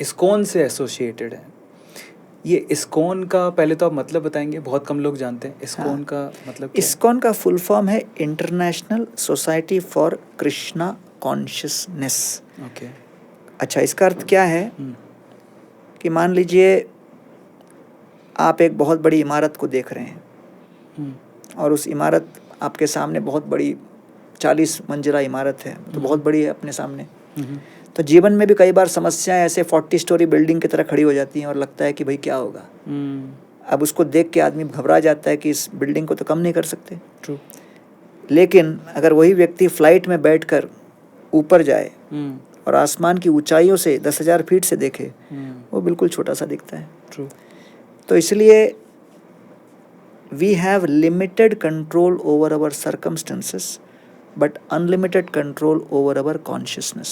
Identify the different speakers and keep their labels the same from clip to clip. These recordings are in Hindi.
Speaker 1: इस्कॉन से एसोसिएटेड है। ये इस्कॉन का पहले तो आप मतलब बताएंगे, बहुत कम लोग जानते हैं इस्कॉन का मतलब क्या है?
Speaker 2: इस्कॉन का फुल फॉर्म है international society for Krishna consciousness.
Speaker 1: Okay.
Speaker 2: अच्छा, इसका अर्थ क्या है कि मान लीजिए आप एक बहुत बड़ी इमारत को देख रहे हैं और उस इमारत आपके सामने बहुत बड़ी 40 मंजिला इमारत है, तो बहुत बड़ी है अपने सामने। तो जीवन में भी कई बार समस्याएं ऐसे 40 स्टोरी बिल्डिंग की तरह खड़ी हो जाती हैं और लगता है कि भाई क्या होगा। अब उसको देख के आदमी घबरा जाता है कि इस बिल्डिंग को तो कम नहीं कर सकते।
Speaker 1: ट्रू।
Speaker 2: लेकिन अगर वही व्यक्ति फ्लाइट में बैठकर ऊपर जाए और आसमान की ऊंचाइयों से 10,000 फीट से देखे, वो बिल्कुल छोटा सा दिखता है।
Speaker 1: ट्रू।
Speaker 2: तो इसलिए we have limited control over our circumstances but unlimited control over our consciousness.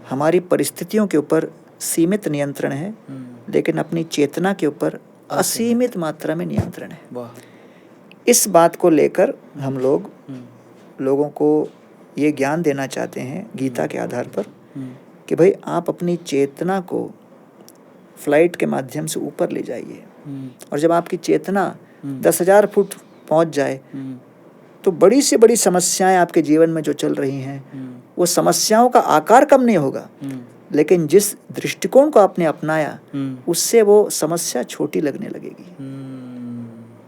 Speaker 2: हमारी परिस्थितियों के ऊपर सीमित नियंत्रण है, लेकिन अपनी चेतना के ऊपर असीमित मात्रा में नियंत्रण है।
Speaker 1: वाह।
Speaker 2: इस बात को लेकर हम लोगों को ये ज्ञान देना चाहते हैं गीता के आधार पर कि भाई आप अपनी चेतना को फ्लाइट के माध्यम से ऊपर ले जाइए, और जब आपकी चेतना 10,000 फुट पहुंच जाए तो बड़ी से बड़ी समस्याएं आपके जीवन में जो चल रही हैं, वो समस्याओं का आकार कम नहीं होगा, लेकिन जिस दृष्टिकोण को आपने अपनाया उससे वो समस्या छोटी लगने लगेगी।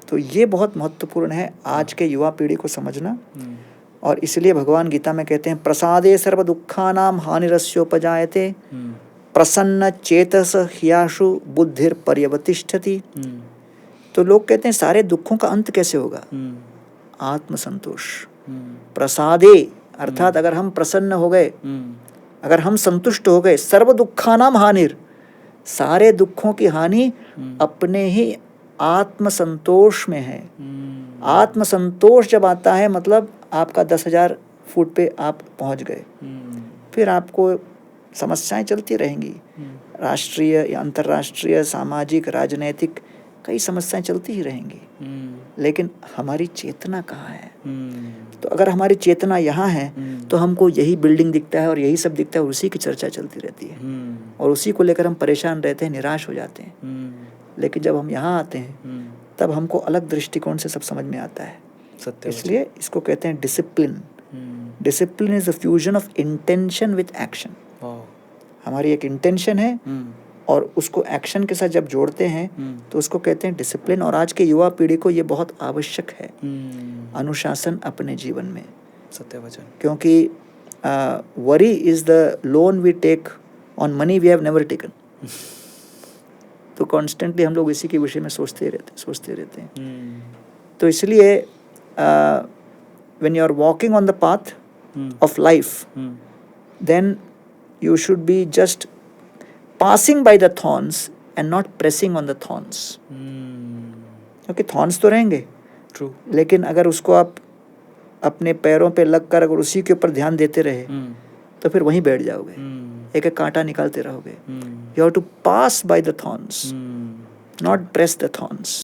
Speaker 2: तो ये बहुत महत्वपूर्ण है आज के युवा पीढ़ी को समझना। और इसलिए भगवान गीता में कहते हैं प्रसादे सर्व दुखानाम हानिरस्योपजायते प्रसन्न चेतस ह्याशु बुद्धिर पर्यवतिष्ठति। तो लोग कहते हैं सारे दुखों का अंत कैसे होगा? आत्मसंतोष। प्रसादे अर्थात अगर हम प्रसन्न हो गए, अगर हम संतुष्ट हो गए, सर्व दुखानाम हानिर, सारे दुखों की हानि अपने ही आत्मसंतोष में है। आत्मसंतोष जब आता है मतलब आपका 10,000 फुट पे आप पहुंच गए। फिर आपको समस्याएं चलती रहेंगी, राष्ट्रीय या अंतर्राष्ट्रीय, सामाजिक, राजनैतिक, कई समस्याएं चलती ही रहेंगी। लेकिन हमारी चेतना कहाँ है? तो अगर हमारी चेतना यहाँ है तो हमको यही बिल्डिंग दिखता है और यही सब दिखता है और उसी की चर्चा चलती रहती है और उसी को लेकर हम परेशान रहते हैं, निराश हो जाते हैं। लेकिन जब हम यहाँ आते हैं तब हमको अलग दृष्टिकोण से सब समझ में आता है। इसलिए इसको कहते हैं discipline. Discipline is the fusion of intention with action. हमारी एक इंटेंशन है और उसको एक्शन के साथ जब जोड़ते हैं तो उसको कहते हैं डिसिप्लिन। और आज के युवा पीढ़ी को ये बहुत आवश्यक है, अनुशासन अपने जीवन में।
Speaker 1: सत्य वचन। क्योंकि
Speaker 2: worry is the loan we take on money we have never taken. तो कॉन्स्टेंटली हम लोग इसी के विषय में सोचते रहते हैं। तो इसलिए when you are walking on the path of life then you should be just passing by the thorns and not pressing on the thorns. क्योंकि thorns तो रहेंगे,
Speaker 1: True.
Speaker 2: लेकिन अगर उसको आप अपने पैरों पे लगकर अगर उसी के ऊपर ध्यान देते रहे तो फिर वहीं बैठ जाओगे, एक एक कांटा निकालते रहोगे। You have to pass by the thorns, not press the thorns.